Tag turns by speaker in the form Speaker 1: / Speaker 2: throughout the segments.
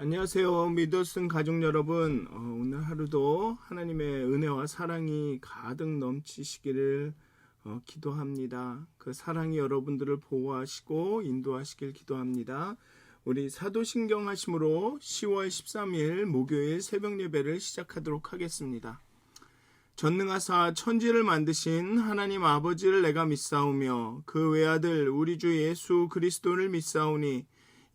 Speaker 1: 안녕하세요. 믿으신 가족 여러분. 오늘 하루도 하나님의 은혜와 사랑이 가득 넘치시기를 기도합니다. 그 사랑이 여러분들을 보호하시고 인도하시길 기도합니다. 우리 사도신경 하심으로 10월 13일 목요일 새벽 예배를 시작하도록 하겠습니다. 전능하사 천지를 만드신 하나님 아버지를 내가 믿사오며 그 외아들 우리 주 예수 그리스도를 믿사오니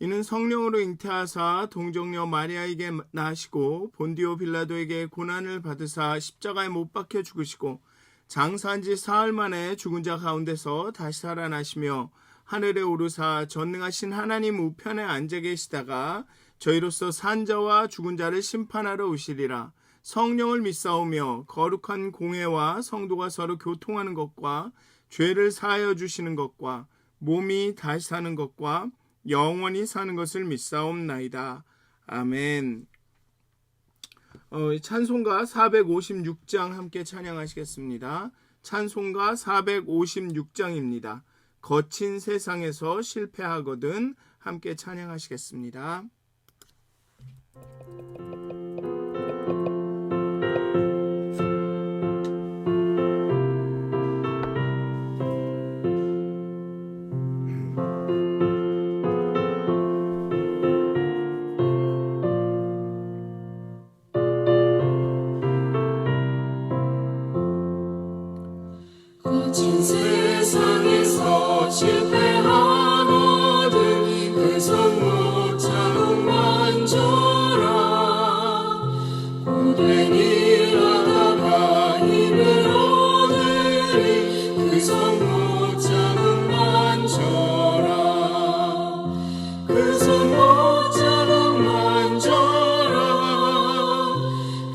Speaker 1: 이는 성령으로 잉태하사 동정녀 마리아에게 나시고 본디오 빌라도에게 고난을 받으사 십자가에 못 박혀 죽으시고 장사한 지 사흘 만에 죽은 자 가운데서 다시 살아나시며 하늘에 오르사 전능하신 하나님 우편에 앉아 계시다가 저희로서 산 자와 죽은 자를 심판하러 오시리라. 성령을 믿사오며 거룩한 공회와 성도가 서로 교통하는 것과 죄를 사하여 주시는 것과 몸이 다시 사는 것과 영원히 사는 것을 믿사옵나이다. 아멘. 찬송가 456장 함께 찬양하시겠습니다. 찬송가 456장입니다. 거친 세상에서 실패하거든 함께 찬양하시겠습니다.
Speaker 2: 거친 세상에서 실패하거든 그 손목 자국 만져라. 고된 일 하다가 힘을 얻으리 그 손목 자국 만져라. 그 손목 자국 만져라.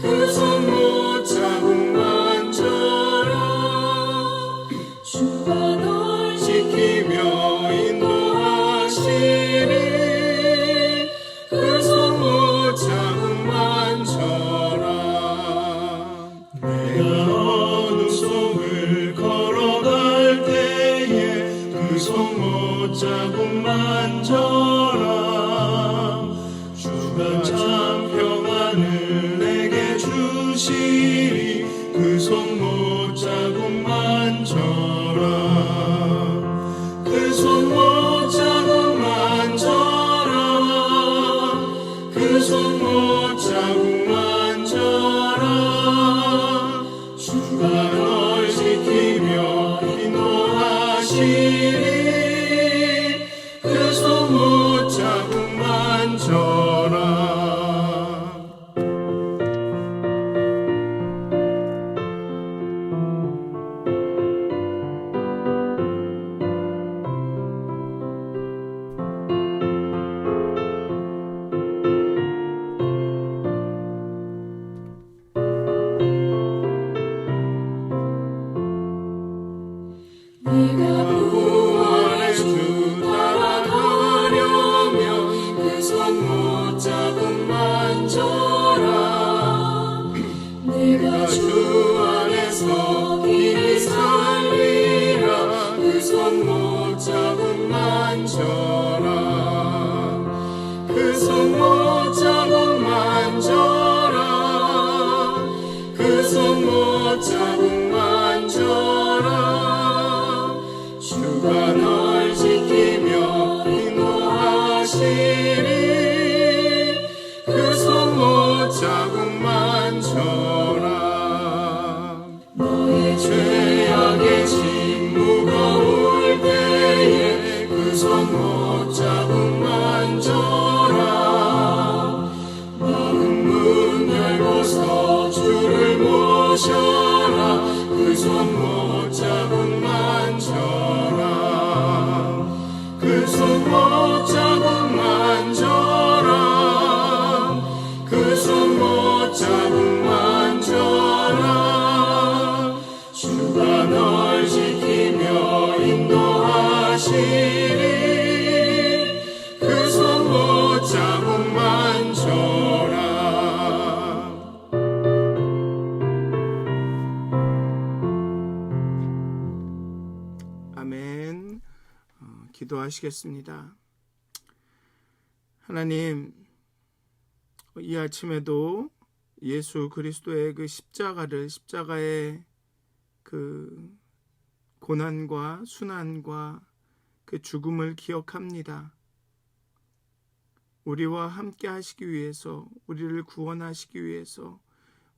Speaker 2: 그 손목 자국 만져라. 주가 널 지키며 인도하시리 그 손목 자국 만져라. 내가 어둠 속을 걸어갈 때에 그 손목 자국 만져라. 주가 참 평안을 내게 주시리 그 손목 자국 만져라. 그 손목 자국 만져라. 그 손목 자국 만져라. 주가 널 지키며 인도하시리 그 손목 자국 만져라. 네가 구원의 주 따라가려면 그 손목 자국 만져라. 내가 주 안에서 길이 살리라. 그 손목 자국 만져라. 그 손목 자국 만져라. 그 손목 자국 만져라. 주가 널 지키며 인도하시리 그 손목 자국 만져라. 너의 죄악의 짐 무거울 때에 그 손목 자국 만져라. 마음 문 열고서 주를 모셔라. 그 손목 자국 만져라. 그 손목 자국 만져라. 그 손목 자국 만져라. 주가 널 지키며 인도하시리 그 손목 자국 만져라.
Speaker 1: 아멘. 기도하시겠습니다. 하나님, 이 아침에도 예수 그리스도의 그 십자가의 그 고난과 순환과 그 죽음을 기억합니다. 우리와 함께 하시기 위해서, 우리를 구원하시기 위해서,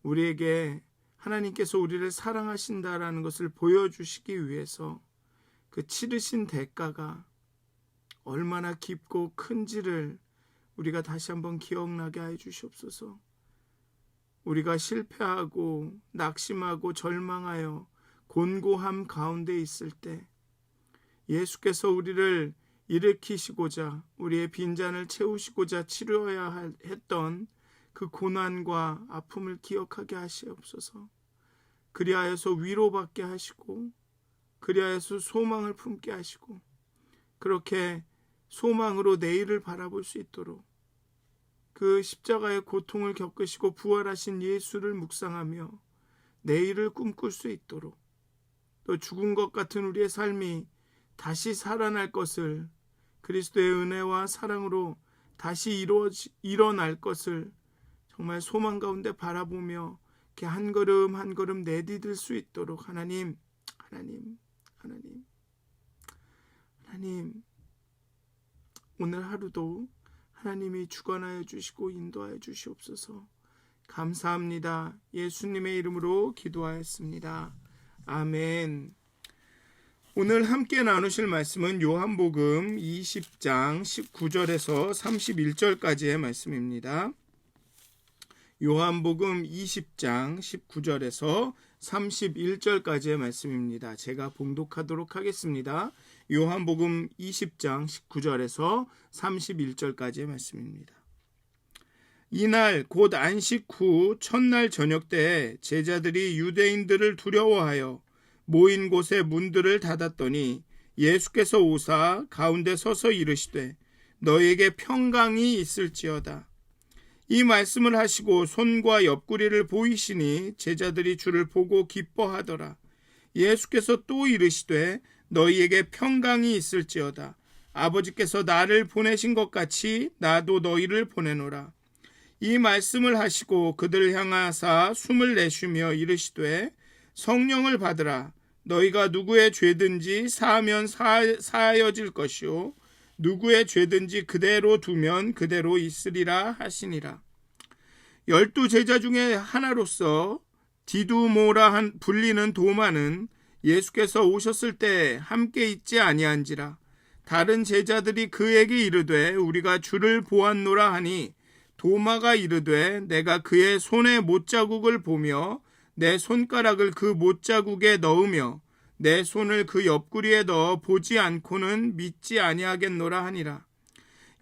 Speaker 1: 우리에게 하나님께서 우리를 사랑하신다라는 것을 보여주시기 위해서 그 치르신 대가가 얼마나 깊고 큰지를 우리가 다시 한번 기억나게 해 주시옵소서. 우리가 실패하고 낙심하고 절망하여 곤고함 가운데 있을 때 예수께서 우리를 일으키시고자, 우리의 빈잔을 채우시고자 치료해야 했던 그 고난과 아픔을 기억하게 하시옵소서. 그리하여서 위로받게 하시고, 그리하여서 소망을 품게 하시고, 그렇게 소망으로 내일을 바라볼 수 있도록 그 십자가의 고통을 겪으시고 부활하신 예수를 묵상하며 내일을 꿈꿀 수 있도록, 또 죽은 것 같은 우리의 삶이 다시 살아날 것을, 그리스도의 은혜와 사랑으로 다시 일어날 것을 정말 소망 가운데 바라보며 이렇게 한 걸음 한 걸음 내디딜 수 있도록 하나님 오늘 하루도 하나님이 주관하여 주시고 인도하여 주시옵소서. 감사합니다. 예수님의 이름으로 기도하였습니다. 아멘. 오늘 함께 나누실 말씀은 요한복음 20장 19절에서 31절까지의 말씀입니다. 요한복음 20장 19절에서 31절까지의 말씀입니다. 제가 봉독하도록 하겠습니다. 요한복음 20장 19절에서 31절까지의 말씀입니다. 이날 곧 안식 후 첫날 저녁 때에 제자들이 유대인들을 두려워하여 모인 곳에 문들을 닫았더니 예수께서 오사 가운데 서서 이르시되 너에게 평강이 있을지어다. 이 말씀을 하시고 손과 옆구리를 보이시니 제자들이 주를 보고 기뻐하더라. 예수께서 또 이르시되 너희에게 평강이 있을지어다. 아버지께서 나를 보내신 것 같이 나도 너희를 보내노라. 이 말씀을 하시고 그들을 향하사 숨을 내쉬며 이르시되 성령을 받으라. 너희가 누구의 죄든지 사하면 사하여질 것이요 누구의 죄든지 그대로 두면 그대로 있으리라 하시니라. 12 제자 중에 하나로서 디두모라 불리는 도마는 예수께서 오셨을 때 함께 있지 아니한지라. 다른 제자들이 그에게 이르되 우리가 주를 보았노라 하니 도마가 이르되 내가 그의 손에 못자국을 보며 내 손가락을 그 못자국에 넣으며 내 손을 그 옆구리에 넣어 보지 않고는 믿지 아니하겠노라 하니라.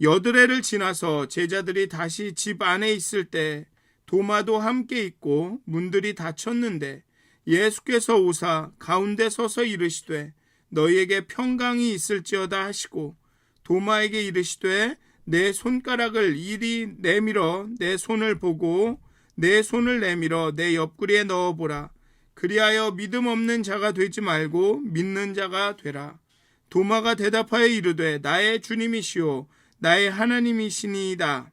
Speaker 1: 여드레를 지나서 제자들이 다시 집 안에 있을 때 도마도 함께 있고 문들이 닫혔는데 예수께서 오사 가운데 서서 이르시되 너희에게 평강이 있을지어다 하시고 도마에게 이르시되 내 손가락을 이리 내밀어 내 손을 보고 내 손을 내밀어 내 옆구리에 넣어보라. 그리하여 믿음 없는 자가 되지 말고 믿는 자가 되라. 도마가 대답하여 이르되 나의 주님이시오 나의 하나님이시니이다.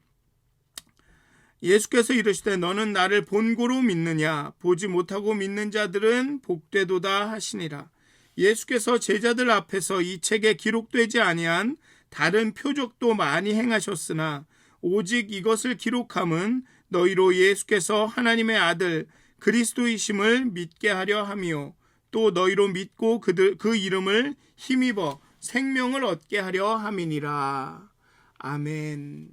Speaker 1: 예수께서 이르시되 너는 나를 본고로 믿느냐? 보지 못하고 믿는 자들은 복되도다 하시니라. 예수께서 제자들 앞에서 이 책에 기록되지 아니한 다른 표적도 많이 행하셨으나 오직 이것을 기록함은 너희로 예수께서 하나님의 아들 그리스도이심을 믿게 하려 함이요 또 너희로 믿고 그 이름을 힘입어 생명을 얻게 하려 함이니라. 아멘.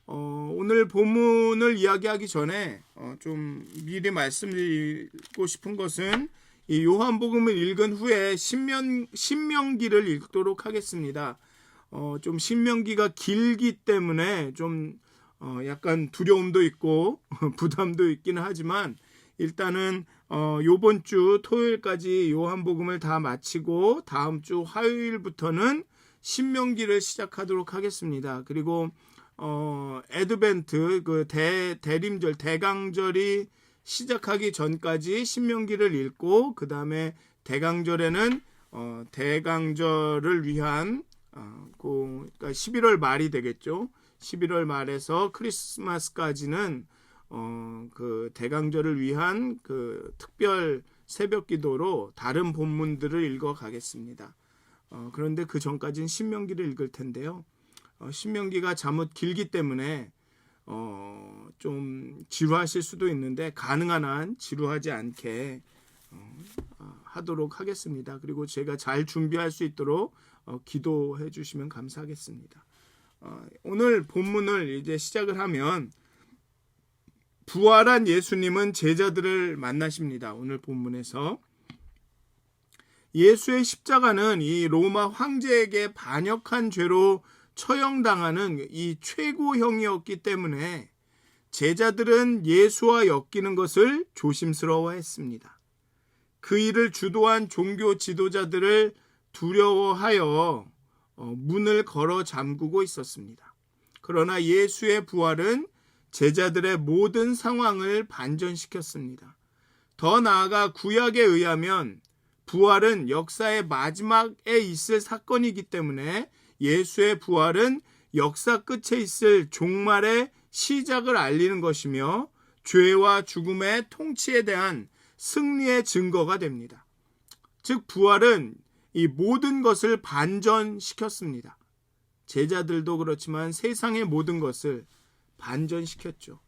Speaker 1: 오늘 본문을 이야기하기 전에 좀 미리 말씀드리고 싶은 것은 이 요한복음을 읽은 후에 신명기를 읽도록 하겠습니다. 좀 신명기가 길기 때문에 좀 약간 두려움도 있고 부담도 있기는 하지만 일단은 요번 주 토요일까지 요한복음을 다 마치고 다음 주 화요일부터는 신명기를 시작하도록 하겠습니다. 그리고 애드벤트 그 대림절 대강절이 시작하기 전까지 신명기를 읽고 그 다음에 대강절에는 대강절을 위한 그러니까 11월 말이 되겠죠. 11월 말에서 크리스마스까지는 그 대강절을 위한 그 특별 새벽 기도로 다른 본문들을 읽어 가겠습니다. 그런데 그 전까지는 신명기를 읽을 텐데요. 신명기가 잠옷 길기 때문에 좀 지루하실 수도 있는데 가능한 한 지루하지 않게 하도록 하겠습니다. 그리고 제가 잘 준비할 수 있도록 기도해 주시면 감사하겠습니다. 오늘 본문을 이제 시작을 하면 부활한 예수님은 제자들을 만나십니다. 오늘 본문에서 예수의 십자가는 이 로마 황제에게 반역한 죄로 처형당하는 이 최고형이었기 때문에 제자들은 예수와 엮이는 것을 조심스러워했습니다. 그 일을 주도한 종교 지도자들을 두려워하여 문을 걸어 잠그고 있었습니다. 그러나 예수의 부활은 제자들의 모든 상황을 반전시켰습니다. 더 나아가 구약에 의하면 부활은 역사의 마지막에 있을 사건이기 때문에 예수의 부활은 역사 끝에 있을 종말의 시작을 알리는 것이며 죄와 죽음의 통치에 대한 승리의 증거가 됩니다. 즉 부활은 이 모든 것을 반전시켰습니다. 제자들도 그렇지만 세상의 모든 것을 반전시켰죠.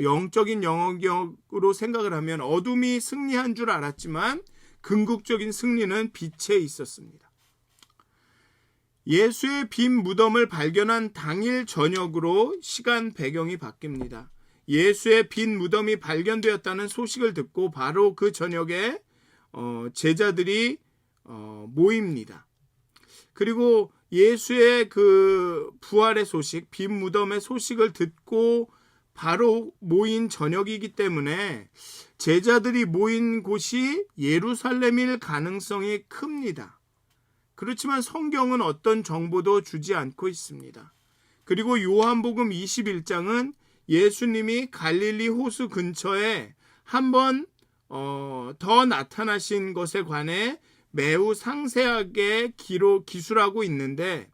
Speaker 1: 영적인 영역으로 생각을 하면 어둠이 승리한 줄 알았지만 궁극적인 승리는 빛에 있었습니다. 예수의 빈 무덤을 발견한 당일 저녁으로 시간 배경이 바뀝니다. 예수의 빈 무덤이 발견되었다는 소식을 듣고 바로 그 저녁에 제자들이 모입니다. 그리고 예수의 그 부활의 소식, 빈 무덤의 소식을 듣고 바로 모인 저녁이기 때문에 제자들이 모인 곳이 예루살렘일 가능성이 큽니다. 그렇지만 성경은 어떤 정보도 주지 않고 있습니다. 그리고 요한복음 21장은 예수님이 갈릴리 호수 근처에 한 번 더 나타나신 것에 관해 매우 상세하게 기술하고 있는데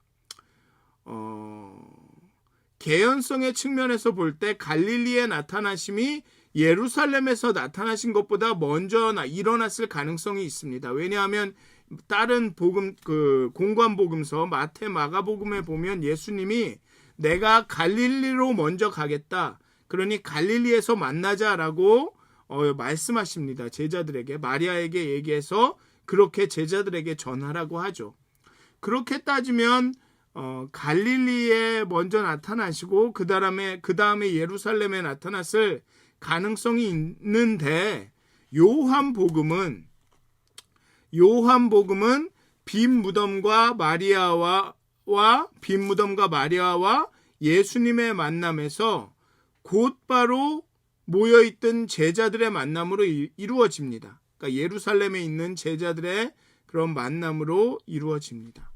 Speaker 1: 개연성의 측면에서 볼 때 갈릴리의 나타나심이 예루살렘에서 나타나신 것보다 먼저 일어났을 가능성이 있습니다. 왜냐하면 다른 복음, 공관 복음서 마태, 마가복음에 보면 예수님이 내가 갈릴리로 먼저 가겠다. 그러니 갈릴리에서 만나자라고 말씀하십니다. 제자들에게, 마리아에게 얘기해서 그렇게 제자들에게 전하라고 하죠. 그렇게 따지면 갈릴리에 먼저 나타나시고 그 다음에 예루살렘에 나타났을 가능성이 있는데 요한복음은 빈 무덤과 마리아와 예수님의 만남에서 곧바로 모여있던 제자들의 만남으로 이루어집니다. 그러니까 예루살렘에 있는 제자들의 그런 만남으로 이루어집니다.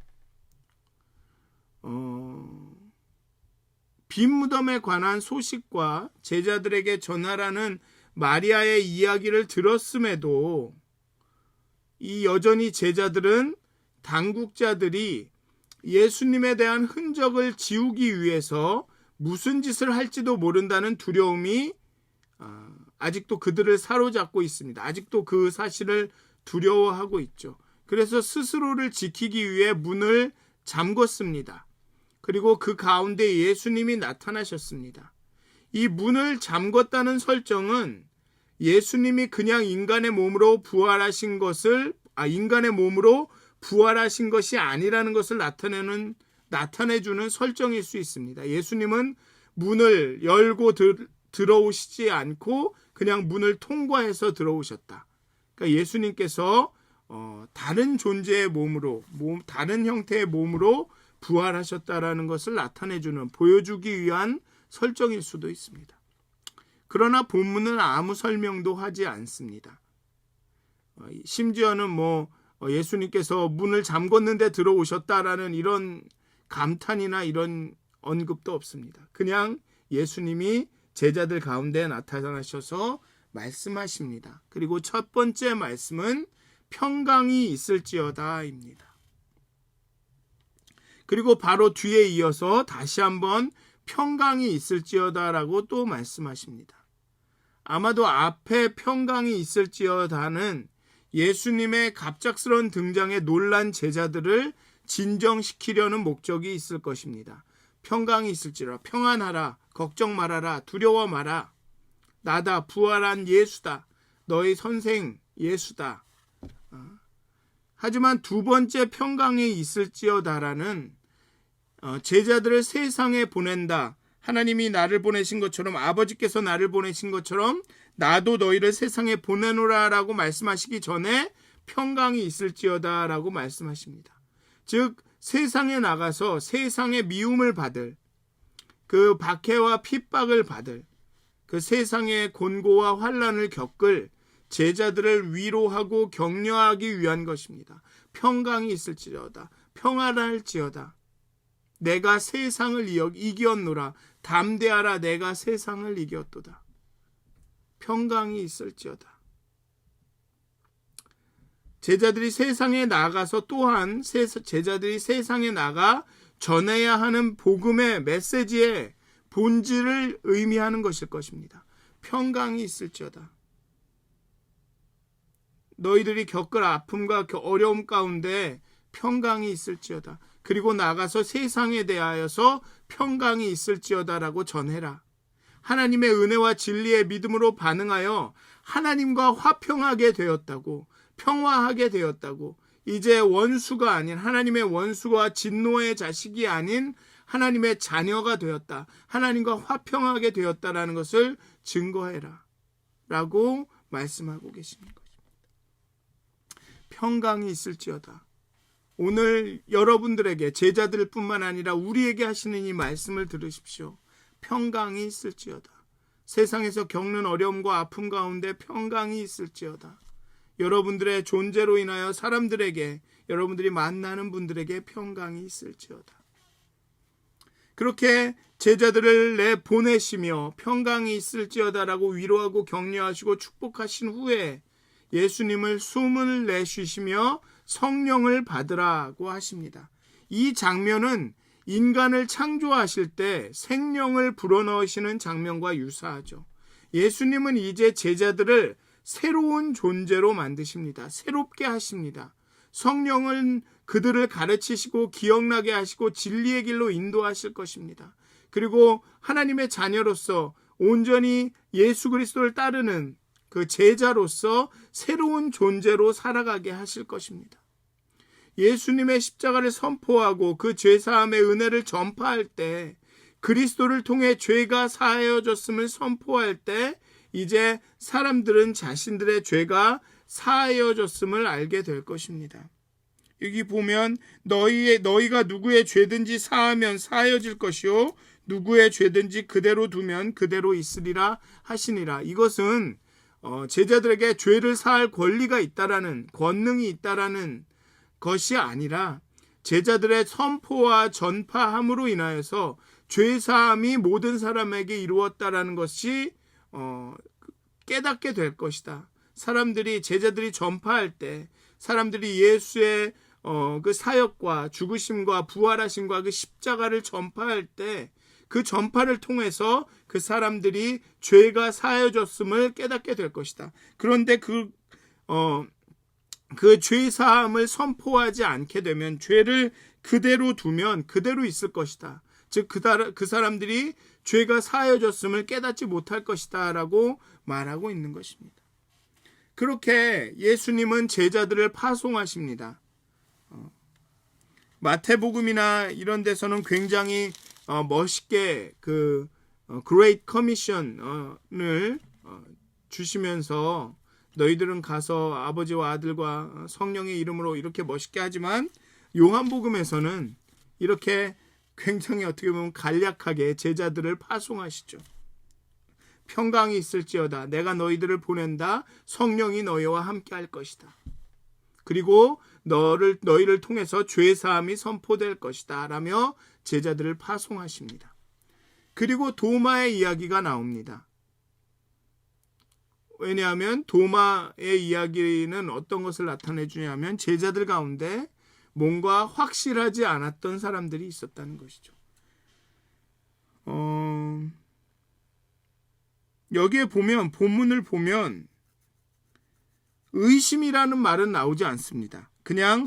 Speaker 1: 빈 무덤에 관한 소식과 제자들에게 전하라는 마리아의 이야기를 들었음에도 이 여전히 제자들은 당국자들이 예수님에 대한 흔적을 지우기 위해서 무슨 짓을 할지도 모른다는 두려움이 아직도 그들을 사로잡고 있습니다. 아직도 그 사실을 두려워하고 있죠. 그래서 스스로를 지키기 위해 문을 잠궜습니다. 그리고 그 가운데 예수님이 나타나셨습니다. 이 문을 잠궜다는 설정은 예수님이 그냥 인간의 몸으로 부활하신 것이 아니라는 것을 나타내주는 설정일 수 있습니다. 예수님은 문을 열고 들어오시지 않고 그냥 문을 통과해서 들어오셨다. 그러니까 예수님께서 다른 존재의 몸으로, 다른 형태의 몸으로 부활하셨다라는 것을 보여주기 위한 설정일 수도 있습니다. 그러나 본문은 아무 설명도 하지 않습니다. 심지어는 예수님께서 문을 잠궜는데 들어오셨다라는 이런 감탄이나 이런 언급도 없습니다. 그냥 예수님이 제자들 가운데 나타나셔서 말씀하십니다. 그리고 첫 번째 말씀은 평강이 있을지어다입니다. 그리고 바로 뒤에 이어서 다시 한번 평강이 있을지어다라고 또 말씀하십니다. 아마도 앞에 평강이 있을지어다는 예수님의 갑작스러운 등장에 놀란 제자들을 진정시키려는 목적이 있을 것입니다. 평강이 있을지라, 평안하라, 걱정 말아라, 두려워 마라. 나다, 부활한 예수다, 너희 선생 예수다. 하지만 두 번째 평강이 있을지어다라는 제자들을 세상에 보낸다. 하나님이 나를 보내신 것처럼, 아버지께서 나를 보내신 것처럼 나도 너희를 세상에 보내노라 라고 말씀하시기 전에 평강이 있을지어다 라고 말씀하십니다. 즉 세상에 나가서 세상의 미움을 받을, 그 박해와 핍박을 받을, 그 세상의 곤고와 환난을 겪을 제자들을 위로하고 격려하기 위한 것입니다. 평강이 있을지어다, 평안할지어다. 내가 세상을 이기었노라. 담대하라, 내가 세상을 이겼도다. 평강이 있을지어다. 제자들이 세상에 나가서 또한 제자들이 세상에 나가 전해야 하는 복음의 메시지의 본질을 의미하는 것일 것입니다. 평강이 있을지어다. 너희들이 겪을 아픔과 어려움 가운데 평강이 있을지어다. 그리고 나가서 세상에 대하여서 평강이 있을지어다라고 전해라. 하나님의 은혜와 진리의 믿음으로 반응하여 하나님과 화평하게 되었다고, 평화하게 되었다고, 이제 원수가 아닌, 하나님의 원수와 진노의 자식이 아닌 하나님의 자녀가 되었다, 하나님과 화평하게 되었다라는 것을 증거해라 라고 말씀하고 계시는 것입니다. 평강이 있을지어다. 오늘 여러분들에게, 제자들 뿐만 아니라 우리에게 하시는 이 말씀을 들으십시오. 평강이 있을지어다. 세상에서 겪는 어려움과 아픔 가운데 평강이 있을지어다. 여러분들의 존재로 인하여 사람들에게, 여러분들이 만나는 분들에게 평강이 있을지어다. 그렇게 제자들을 내보내시며 평강이 있을지어다라고 위로하고 격려하시고 축복하신 후에 예수님을 숨을 내쉬시며 성령을 받으라고 하십니다. 이 장면은 인간을 창조하실 때 생명을 불어넣으시는 장면과 유사하죠. 예수님은 이제 제자들을 새로운 존재로 만드십니다. 새롭게 하십니다. 성령은 그들을 가르치시고 기억나게 하시고 진리의 길로 인도하실 것입니다. 그리고 하나님의 자녀로서 온전히 예수 그리스도를 따르는 그 제자로서 새로운 존재로 살아가게 하실 것입니다. 예수님의 십자가를 선포하고 그 죄사함의 은혜를 전파할 때, 그리스도를 통해 죄가 사하여졌음을 선포할 때 이제 사람들은 자신들의 죄가 사하여졌음을 알게 될 것입니다. 여기 보면 너희가 누구의 죄든지 사하면 사하여질 것이요 누구의 죄든지 그대로 두면 그대로 있으리라 하시니라. 이것은 제자들에게 죄를 사할 권리가 있다라는, 권능이 있다라는 것이 아니라 제자들의 선포와 전파함으로 인하여서 죄사함이 모든 사람에게 이루었다라는 것이 깨닫게 될 것이다. 제자들이 전파할 때, 사람들이 예수의 그 사역과 죽으심과 부활하심과 그 십자가를 전파할 때, 그 전파를 통해서 그 사람들이 죄가 사해졌음을 깨닫게 될 것이다. 그런데 그 죄사함을 선포하지 않게 되면, 죄를 그대로 두면 그대로 있을 것이다. 즉 그 사람들이 죄가 사해졌음을 깨닫지 못할 것이다 라고 말하고 있는 것입니다. 그렇게 예수님은 제자들을 파송하십니다. 마태복음이나 이런 데서는 굉장히 멋있게 그 Great Commission을 주시면서 너희들은 가서 아버지와 아들과 성령의 이름으로 이렇게 멋있게 하지만, 요한복음에서는 이렇게 굉장히 어떻게 보면 간략하게 제자들을 파송하시죠. 평강이 있을지어다. 내가 너희들을 보낸다. 성령이 너희와 함께 할 것이다. 그리고 너희를 통해서 죄사함이 선포될 것이다 라며 제자들을 파송하십니다. 그리고 도마의 이야기가 나옵니다. 왜냐하면 도마의 이야기는 어떤 것을 나타내 주냐면, 제자들 가운데 뭔가 확실하지 않았던 사람들이 있었다는 것이죠. 여기에 보면 본문을 보면 의심이라는 말은 나오지 않습니다. 그냥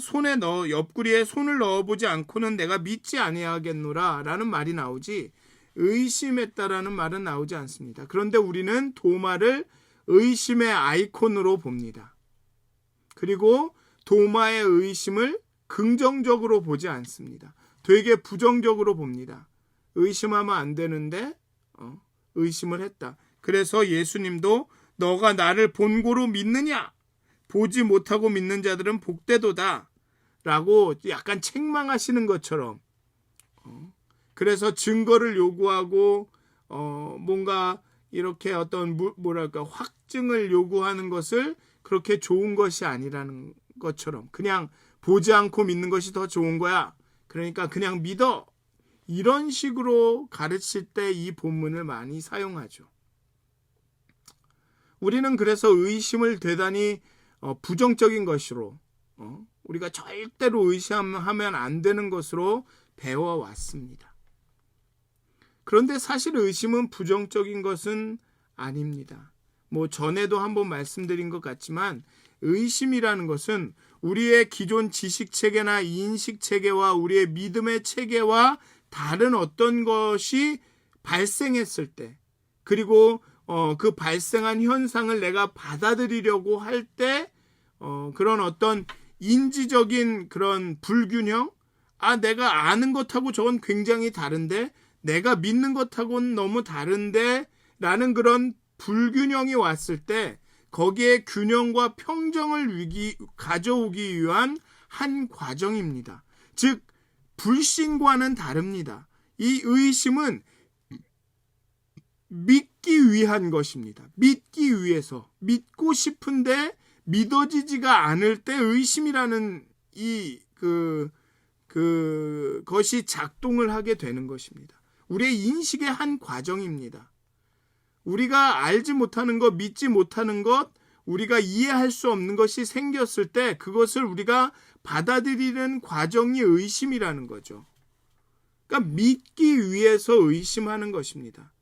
Speaker 1: 옆구리에 손을 넣어보지 않고는 내가 믿지 아니하겠노라 라는 말이 나오지 의심했다라는 말은 나오지 않습니다. 그런데 우리는 도마를 의심의 아이콘으로 봅니다. 그리고 도마의 의심을 긍정적으로 보지 않습니다. 되게 부정적으로 봅니다. 의심하면 안 되는데 의심을 했다. 그래서 예수님도 너가 나를 본고로 믿느냐? 보지 못하고 믿는 자들은 복되도다 라고 약간 책망하시는 것처럼 그래서 증거를 요구하고 뭔가 이렇게 어떤 확증을 요구하는 것을 그렇게 좋은 것이 아니라는 것처럼 그냥 보지 않고 믿는 것이 더 좋은 거야. 그러니까 그냥 믿어. 이런 식으로 가르칠 때 이 본문을 많이 사용하죠. 우리는 그래서 의심을 대단히 부정적인 것으로 우리가 절대로 의심하면 안 되는 것으로 배워왔습니다. 그런데 사실 의심은 부정적인 것은 아닙니다. 전에도 한번 말씀드린 것 같지만 의심이라는 것은 우리의 기존 지식체계나 인식체계와 우리의 믿음의 체계와 다른 어떤 것이 발생했을 때 그리고 그 발생한 현상을 내가 받아들이려고 할 때 그런 어떤 인지적인 그런 불균형, 내가 아는 것하고 저건 굉장히 다른데 내가 믿는 것하고는 너무 다른데 라는 그런 불균형이 왔을 때 거기에 균형과 평정을 가져오기 위한 한 과정입니다. 즉 불신과는 다릅니다. 이 의심은 믿기 위한 것입니다. 믿기 위해서 믿고 싶은데 믿어지지가 않을 때 의심이라는 것이 작동을 하게 되는 것입니다. 우리의 인식의 한 과정입니다. 우리가 알지 못하는 것, 믿지 못하는 것, 우리가 이해할 수 없는 것이 생겼을 때 그것을 우리가 받아들이는 과정이 의심이라는 거죠. 그러니까 믿기 위해서 의심하는 것입니다.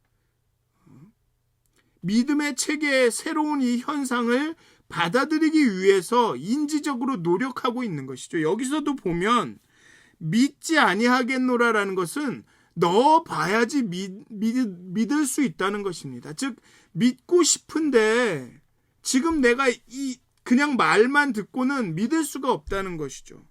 Speaker 1: 믿음의 체계의 새로운 이 현상을 받아들이기 위해서 인지적으로 노력하고 있는 것이죠. 여기서도 보면 믿지 아니하겠노라라는 것은 넣어봐야지 믿을 수 있다는 것입니다. 즉 믿고 싶은데 지금 내가 그냥 말만 듣고는 믿을 수가 없다는 것이죠.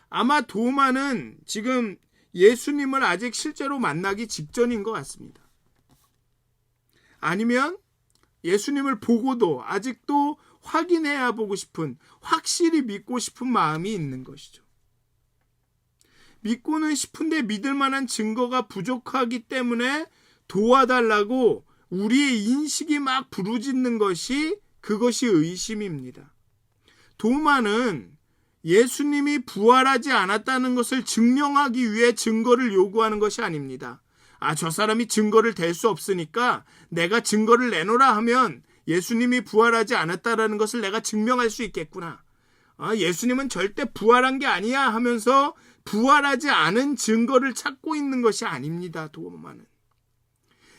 Speaker 1: 아마 도마는 지금 예수님을 아직 실제로 만나기 직전인 것 같습니다. 아니면 예수님을 보고도 아직도 확인해야 보고 싶은, 확실히 믿고 싶은 마음이 있는 것이죠. 믿고는 싶은데 믿을 만한 증거가 부족하기 때문에 도와달라고 우리의 인식이 막 부르짖는 그것이 의심입니다. 도마는 예수님이 부활하지 않았다는 것을 증명하기 위해 증거를 요구하는 것이 아닙니다. 저 사람이 증거를 댈 수 없으니까 내가 증거를 내놓으라 하면 예수님이 부활하지 않았다라는 것을 내가 증명할 수 있겠구나. 예수님은 절대 부활한 게 아니야 하면서 부활하지 않은 증거를 찾고 있는 것이 아닙니다. 도마는.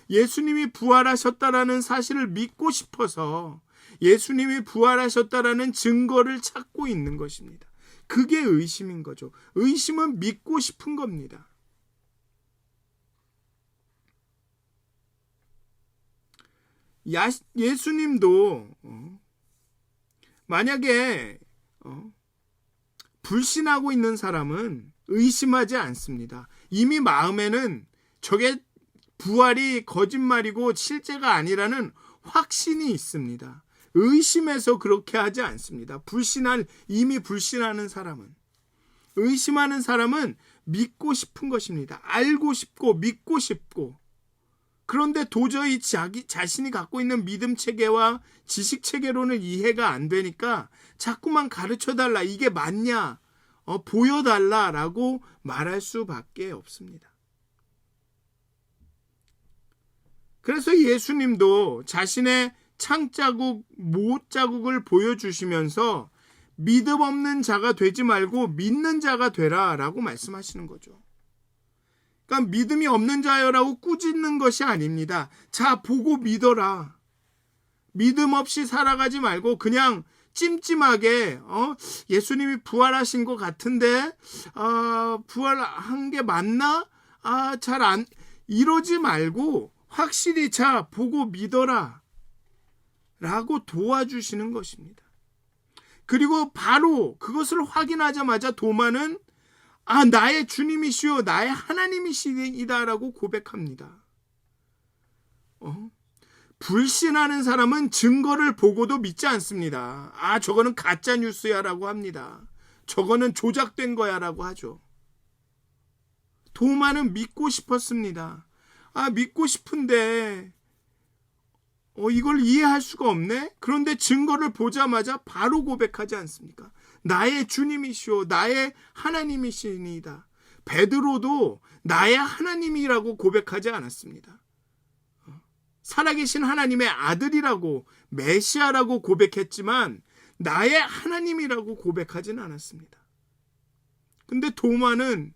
Speaker 1: 예수님이 부활하셨다라는 사실을 믿고 싶어서 예수님이 부활하셨다라는 증거를 찾고 있는 것입니다. 그게 의심인 거죠. 의심은 믿고 싶은 겁니다. 예수님도 만약에 불신하고 있는 사람은 의심하지 않습니다. 이미 마음에는 저게 부활이 거짓말이고 실제가 아니라는 확신이 있습니다. 의심해서 그렇게 하지 않습니다. 이미 불신하는 사람은. 의심하는 사람은 믿고 싶은 것입니다. 알고 싶고 믿고 싶고. 그런데 도저히 자신이 갖고 있는 믿음 체계와 지식 체계로는 이해가 안 되니까 자꾸만 가르쳐달라. 이게 맞냐? 보여달라라고 말할 수밖에 없습니다. 그래서 예수님도 자신의 창자국, 못자국을 보여주시면서 믿음 없는 자가 되지 말고 믿는 자가 되라 라고 말씀하시는 거죠. 그러니까 믿음이 없는 자여라고 꾸짖는 것이 아닙니다. 자, 보고 믿어라. 믿음 없이 살아가지 말고 그냥 찜찜하게 예수님이 부활하신 것 같은데 부활한 게 맞나? 잘 안 이러지 말고 확실히 자, 보고 믿어라 라고 도와주시는 것입니다. 그리고 바로 그것을 확인하자마자 도마는 나의 주님이시오, 나의 하나님이시다라고 고백합니다. 불신하는 사람은 증거를 보고도 믿지 않습니다. 저거는 가짜 뉴스야라고 합니다. 저거는 조작된 거야라고 하죠. 도마는 믿고 싶었습니다. 믿고 싶은데 이걸 이해할 수가 없네? 그런데 증거를 보자마자 바로 고백하지 않습니까? 나의 주님이시오, 나의 하나님이시니이다. 베드로도 나의 하나님이라고 고백하지 않았습니다. 살아계신 하나님의 아들이라고, 메시아라고 고백했지만 나의 하나님이라고 고백하지는 않았습니다. 근데 도마는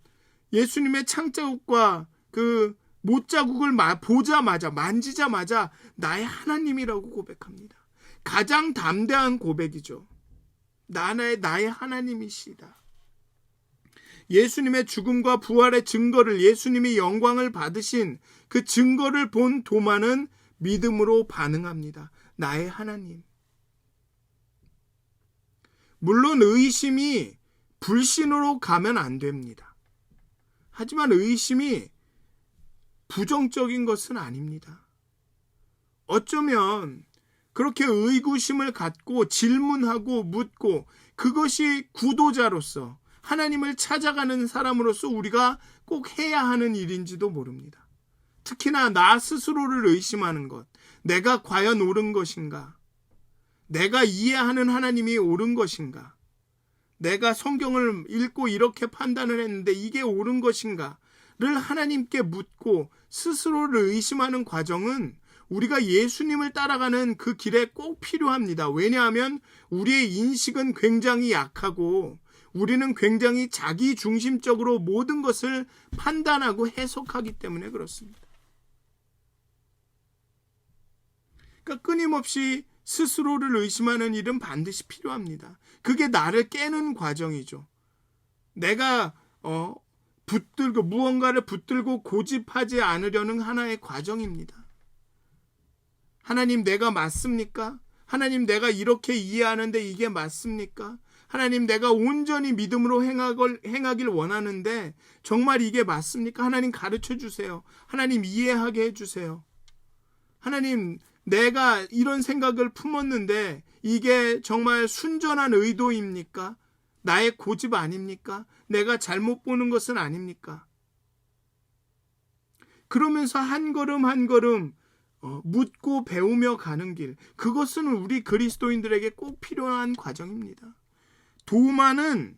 Speaker 1: 예수님의 창자국과 그 못자국을 보자마자, 만지자마자 나의 하나님이라고 고백합니다. 가장 담대한 고백이죠. 나의 하나님이시다. 예수님의 죽음과 부활의 증거를, 예수님이 영광을 받으신 그 증거를 본 도마는 믿음으로 반응합니다. 나의 하나님. 물론 의심이 불신으로 가면 안 됩니다. 하지만 의심이 부정적인 것은 아닙니다. 어쩌면 그렇게 의구심을 갖고 질문하고 묻고 그것이 구도자로서 하나님을 찾아가는 사람으로서 우리가 꼭 해야 하는 일인지도 모릅니다. 특히나 나 스스로를 의심하는 것, 내가 과연 옳은 것인가? 내가 이해하는 하나님이 옳은 것인가? 내가 성경을 읽고 이렇게 판단을 했는데 이게 옳은 것인가? 를 하나님께 묻고 스스로를 의심하는 과정은 우리가 예수님을 따라가는 그 길에 꼭 필요합니다. 왜냐하면 우리의 인식은 굉장히 약하고 우리는 굉장히 자기중심적으로 모든 것을 판단하고 해석하기 때문에 그렇습니다. 그러니까 끊임없이 스스로를 의심하는 일은 반드시 필요합니다. 그게 나를 깨는 과정이죠. 내가 무언가를 붙들고 고집하지 않으려는 하나의 과정입니다. 하나님, 내가 맞습니까? 하나님, 내가 이렇게 이해하는데 이게 맞습니까? 하나님, 내가 온전히 믿음으로 행하길 원하는데 정말 이게 맞습니까? 하나님, 가르쳐 주세요. 하나님, 이해하게 해주세요. 하나님, 내가 이런 생각을 품었는데 이게 정말 순전한 의도입니까? 나의 고집 아닙니까? 내가 잘못 보는 것은 아닙니까? 그러면서 한 걸음 한 걸음 묻고 배우며 가는 길, 그것은 우리 그리스도인들에게 꼭 필요한 과정입니다. 도마는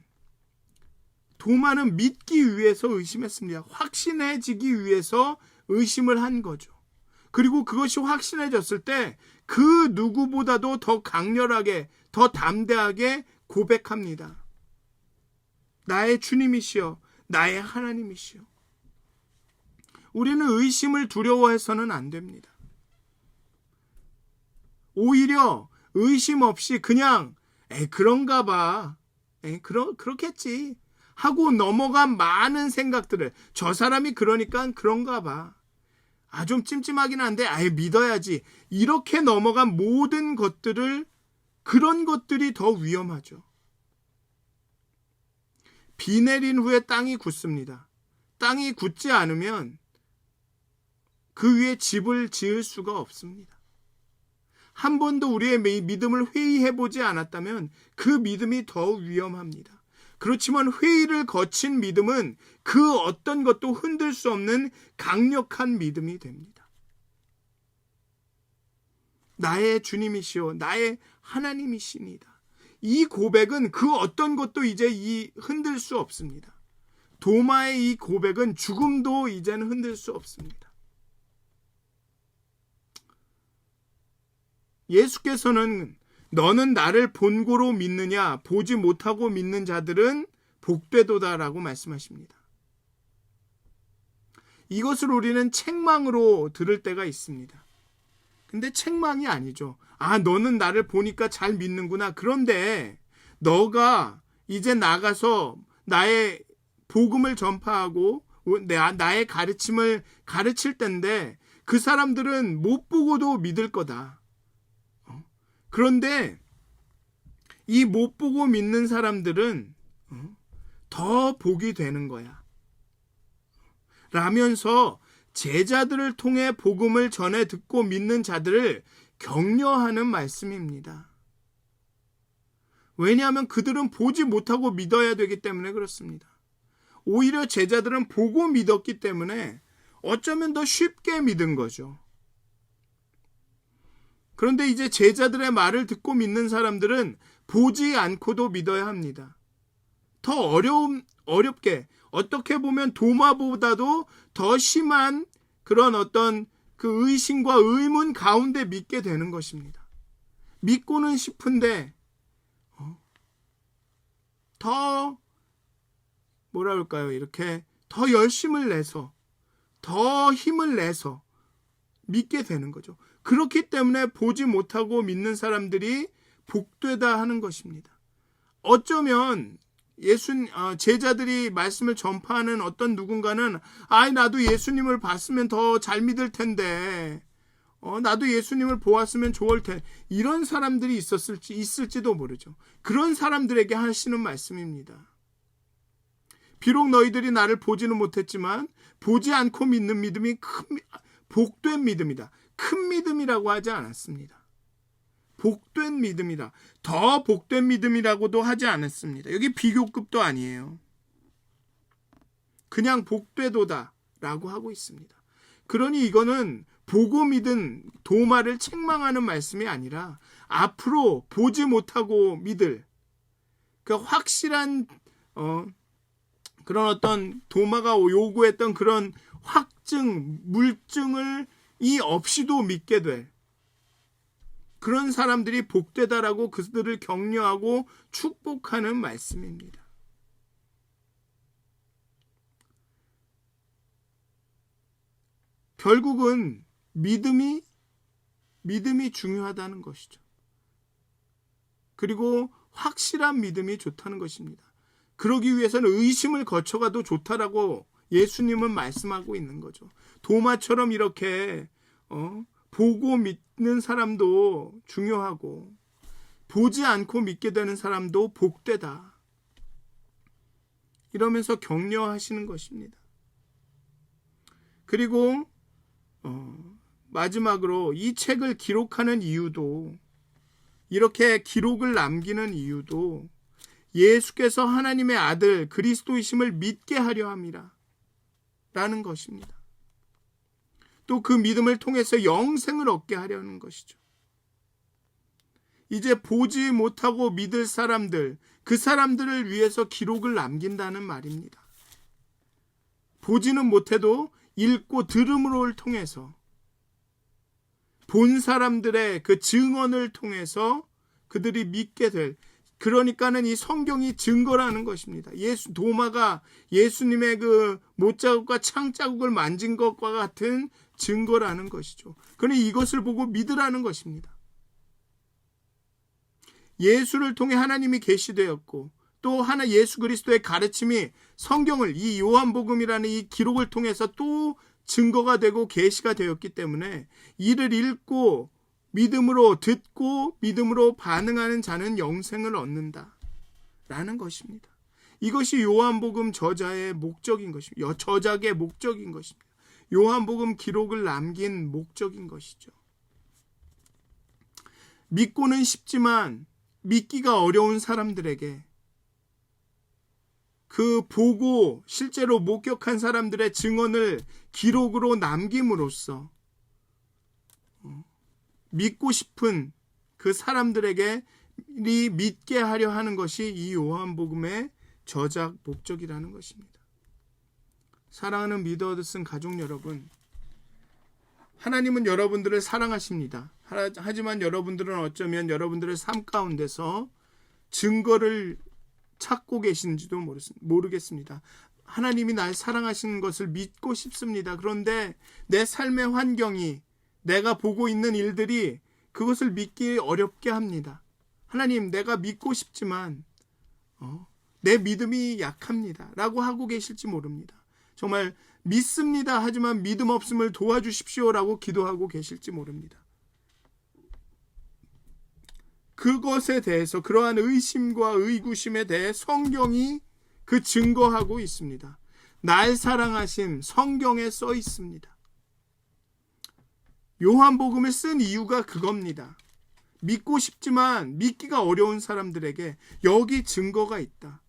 Speaker 1: 믿기 위해서 의심했습니다. 확신해지기 위해서 의심을 한 거죠. 그리고 그것이 확신해졌을 때 그 누구보다도 더 강렬하게, 더 담대하게 고백합니다. 나의 주님이시여, 나의 하나님이시여. 우리는 의심을 두려워해서는 안 됩니다. 오히려 의심 없이 그냥 그런가 봐, 그렇겠지 하고 넘어간 많은 생각들을, 저 사람이 그러니까 그런가 봐, 좀 찜찜하긴 한데 믿어야지, 이렇게 넘어간 모든 것들을, 그런 것들이 더 위험하죠. 비 내린 후에 땅이 굳습니다. 땅이 굳지 않으면 그 위에 집을 지을 수가 없습니다. 한 번도 우리의 믿음을 회의해보지 않았다면 그 믿음이 더 위험합니다. 그렇지만 회의를 거친 믿음은 그 어떤 것도 흔들 수 없는 강력한 믿음이 됩니다. 나의 주님이시오, 나의 하나님이시니다. 이 고백은 그 어떤 것도 이제 흔들 수 없습니다. 도마의 이 고백은 죽음도 이제는 흔들 수 없습니다. 예수께서는 너는 나를 본고로 믿느냐, 보지 못하고 믿는 자들은 복되도다라고 말씀하십니다. 이것을 우리는 책망으로 들을 때가 있습니다. 근데 책망이 아니죠. 아, 너는 나를 보니까 잘 믿는구나. 그런데 너가 이제 나가서 나의 복음을 전파하고 나의 가르침을 가르칠 텐데 그 사람들은 못 보고도 믿을 거다. 그런데 이 못 보고 믿는 사람들은 더 복이 되는 거야. 라면서 제자들을 통해 복음을 전해 듣고 믿는 자들을 격려하는 말씀입니다. 왜냐하면 그들은 보지 못하고 믿어야 되기 때문에 그렇습니다. 오히려 제자들은 보고 믿었기 때문에 어쩌면 더 쉽게 믿은 거죠. 그런데 이제 제자들의 말을 듣고 믿는 사람들은 보지 않고도 믿어야 합니다. 더 어렵게, 어떻게 보면 도마보다도 더 심한 그런 어떤 그 의심과 의문 가운데 믿게 되는 것입니다. 믿고는 싶은데 더 뭐라 그럴까요? 이렇게 더 열심을 내서 더 힘을 내서 믿게 되는 거죠. 그렇기 때문에 보지 못하고 믿는 사람들이 복되다 하는 것입니다. 어쩌면 제자들이 말씀을 전파하는 어떤 누군가는 나도 예수님을 봤으면 더 잘 믿을 텐데 나도 예수님을 보았으면 좋을 텐데 이런 사람들이 있을지도 모르죠. 그런 사람들에게 하시는 말씀입니다. 비록 너희들이 나를 보지는 못했지만 보지 않고 믿는 믿음이 복된 믿음이다. 큰 믿음이라고 하지 않았습니다. 복된 믿음이다. 더 복된 믿음이라고도 하지 않았습니다. 여기 비교급도 아니에요. 그냥 복되도다 라고 하고 있습니다. 그러니 이거는 보고 믿은 도마를 책망하는 말씀이 아니라 앞으로 보지 못하고 믿을 그 확실한 그런 어떤 도마가 요구했던 그런 확증, 물증을 없이도 믿게 될 그런 사람들이 복되다라고 그들을 격려하고 축복하는 말씀입니다. 결국은 믿음이 중요하다는 것이죠. 그리고 확실한 믿음이 좋다는 것입니다. 그러기 위해서는 의심을 거쳐가도 좋다라고 예수님은 말씀하고 있는 거죠. 도마처럼 이렇게 보고 믿는 사람도 중요하고 보지 않고 믿게 되는 사람도 복되다. 이러면서 격려하시는 것입니다. 그리고 마지막으로 이 책을 기록하는 이유도 이렇게 기록을 남기는 이유도 예수께서 하나님의 아들 그리스도이심을 믿게 하려 함이라 라는 것입니다. 또 그 믿음을 통해서 영생을 얻게 하려는 것이죠. 이제 보지 못하고 믿을 사람들, 그 사람들을 위해서 기록을 남긴다는 말입니다. 보지는 못해도 읽고 들음으로를 통해서 본 사람들의 그 증언을 통해서 그들이 믿게 될, 그러니까는 이 성경이 증거라는 것입니다. 도마가 예수님의 그 못자국과 창자국을 만진 것과 같은 증거라는 것이죠. 그러니 이것을 보고 믿으라는 것입니다. 예수를 통해 하나님이 계시되었고 또 예수 그리스도의 가르침이 성경을 이 요한복음이라는 이 기록을 통해서 또 증거가 되고 계시가 되었기 때문에 이를 읽고 믿음으로 듣고 믿음으로 반응하는 자는 영생을 얻는다 라는 것입니다. 이것이 요한복음 저자의 목적인 것입니다. 저작의 목적인 것입니다. 요한복음 기록을 남긴 목적인 것이죠. 믿고는 쉽지만 믿기가 어려운 사람들에게 그 보고 실제로 목격한 사람들의 증언을 기록으로 남김으로써 믿고 싶은 그 사람들에게 믿게 하려 하는 것이 이 요한복음의 저작 목적이라는 것입니다. 사랑하는 미더드슨 가족 여러분, 하나님은 여러분들을 사랑하십니다. 하지만 여러분들은 어쩌면 여러분들의 삶 가운데서 증거를 찾고 계신지도 모르겠습니다. 하나님이 날 사랑하시는 것을 믿고 싶습니다. 그런데 내 삶의 환경이, 내가 보고 있는 일들이 그것을 믿기 어렵게 합니다. 하나님, 내가 믿고 싶지만 내 믿음이 약합니다 라고 하고 계실지 모릅니다. 정말 믿습니다 하지만 믿음 없음을 도와주십시오 라고 기도하고 계실지 모릅니다. 그것에 대해서, 그러한 의심과 의구심에 대해 성경이 그 증거하고 있습니다. 날 사랑하심, 성경에 써 있습니다. 요한복음을 쓴 이유가 그겁니다. 믿고 싶지만 믿기가 어려운 사람들에게 여기 증거가 있다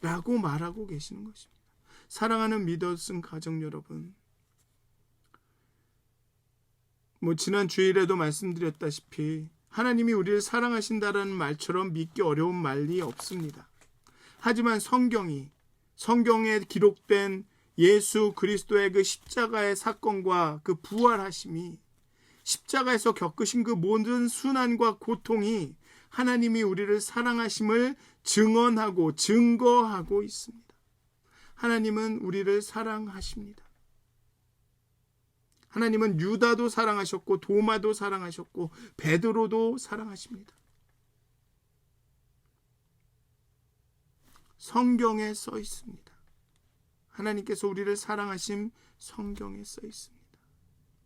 Speaker 1: 라고 말하고 계시는 것입니다. 사랑하는 믿었은 가정 여러분, 지난 주일에도 말씀드렸다시피 하나님이 우리를 사랑하신다라는 말처럼 믿기 어려운 말이 없습니다. 하지만 성경에 기록된 예수 그리스도의 그 십자가의 사건과 그 부활하심이, 십자가에서 겪으신 그 모든 순환과 고통이 하나님이 우리를 사랑하심을 증언하고 증거하고 있습니다. 하나님은 우리를 사랑하십니다. 하나님은 유다도 사랑하셨고 도마도 사랑하셨고 베드로도 사랑하십니다. 성경에 써 있습니다. 하나님께서 우리를 사랑하심 성경에 써 있습니다.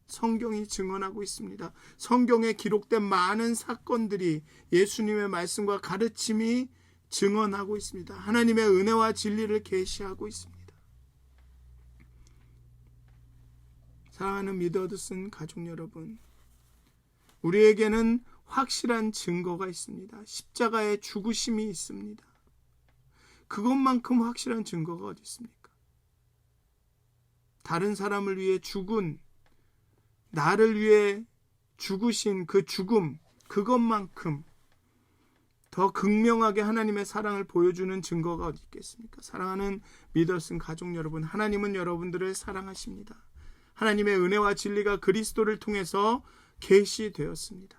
Speaker 1: 성경이 증언하고 있습니다. 성경에 기록된 많은 사건들이 예수님의 말씀과 가르침이 증언하고 있습니다. 하나님의 은혜와 진리를 계시하고 있습니다. 사랑하는 믿어드슨 가족 여러분, 우리에게는 확실한 증거가 있습니다. 십자가의 죽으심이 있습니다. 그것만큼 확실한 증거가 어디 있습니까? 다른 사람을 위해 죽은, 나를 위해 죽으신 그 죽음, 그것만큼 더 극명하게 하나님의 사랑을 보여주는 증거가 어디 있겠습니까? 사랑하는 믿어드슨 가족 여러분, 하나님은 여러분들을 사랑하십니다. 하나님의 은혜와 진리가 그리스도를 통해서 계시되었습니다.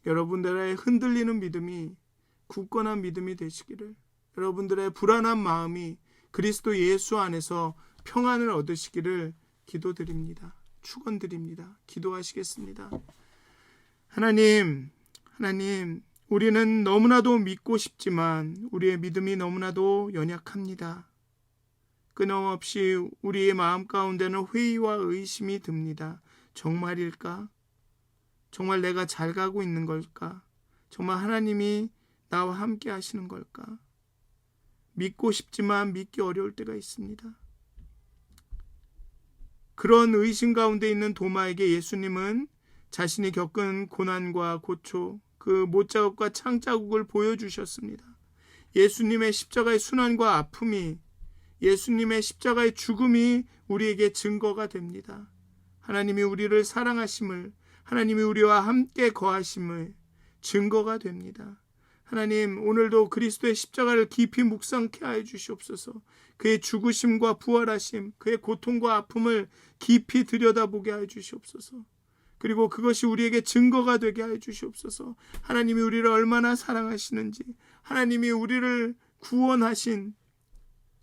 Speaker 1: 여러분들의 흔들리는 믿음이 굳건한 믿음이 되시기를, 여러분들의 불안한 마음이 그리스도 예수 안에서 평안을 얻으시기를 기도드립니다. 축원드립니다. 기도하시겠습니다. 하나님, 우리는 너무나도 믿고 싶지만 우리의 믿음이 너무나도 연약합니다. 끊임없이 우리의 마음 가운데는 회의와 의심이 듭니다. 정말일까? 정말 내가 잘 가고 있는 걸까? 정말 하나님이 나와 함께 하시는 걸까? 믿고 싶지만 믿기 어려울 때가 있습니다. 그런 의심 가운데 있는 도마에게 예수님은 자신이 겪은 고난과 고초, 그 못자국과 창자국을 보여주셨습니다. 예수님의 십자가의 순환과 아픔이, 예수님의 십자가의 죽음이 우리에게 증거가 됩니다. 하나님이 우리를 사랑하심을, 하나님이 우리와 함께 거하심을 증거가 됩니다. 하나님, 오늘도 그리스도의 십자가를 깊이 묵상케 하여 주시옵소서. 그의 죽으심과 부활하심, 그의 고통과 아픔을 깊이 들여다보게 하여 주시옵소서. 그리고 그것이 우리에게 증거가 되게 하여 주시옵소서. 하나님이 우리를 얼마나 사랑하시는지, 하나님이 우리를 구원하신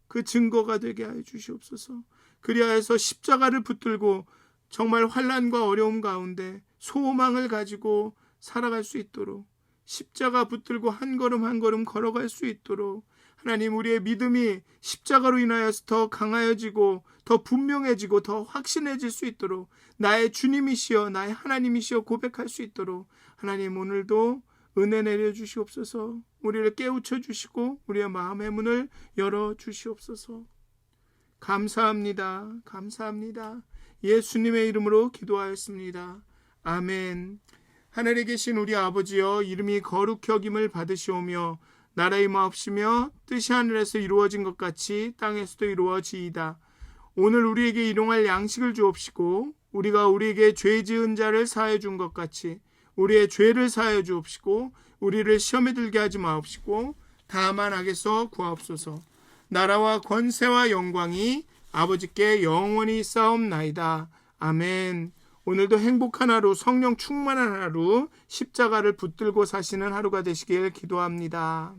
Speaker 1: 그 증거가 되게 하여 주시옵소서. 그리하여서 십자가를 붙들고 정말 환난과 어려움 가운데 소망을 가지고 살아갈 수 있도록, 십자가 붙들고 한 걸음 한 걸음 걸어갈 수 있도록 하나님, 우리의 믿음이 십자가로 인하여서 더 강하여지고 더 분명해지고 더 확신해질 수 있도록, 나의 주님이시여 나의 하나님이시여 고백할 수 있도록 하나님, 오늘도 은혜 내려주시옵소서. 우리를 깨우쳐 주시고 우리의 마음의 문을 열어주시옵소서. 감사합니다. 감사합니다. 예수님의 이름으로 기도하였습니다. 아멘. 하늘에 계신 우리 아버지여, 이름이 거룩히 여김을 받으시오며 나라의 임하옵시며 뜻이 하늘에서 이루어진 것 같이 땅에서도 이루어지이다. 오늘 우리에게 일용할 양식을 주옵시고 우리가 우리에게 죄 지은 자를 사하여 준 것 같이 우리의 죄를 사하여 주옵시고 우리를 시험에 들게 하지 마옵시고 다만 악에서 구하옵소서. 나라와 권세와 영광이 아버지께 영원히 쌓옵나이다. 아멘. 오늘도 행복한 하루, 성령 충만한 하루, 십자가를 붙들고 사시는 하루가 되시길 기도합니다.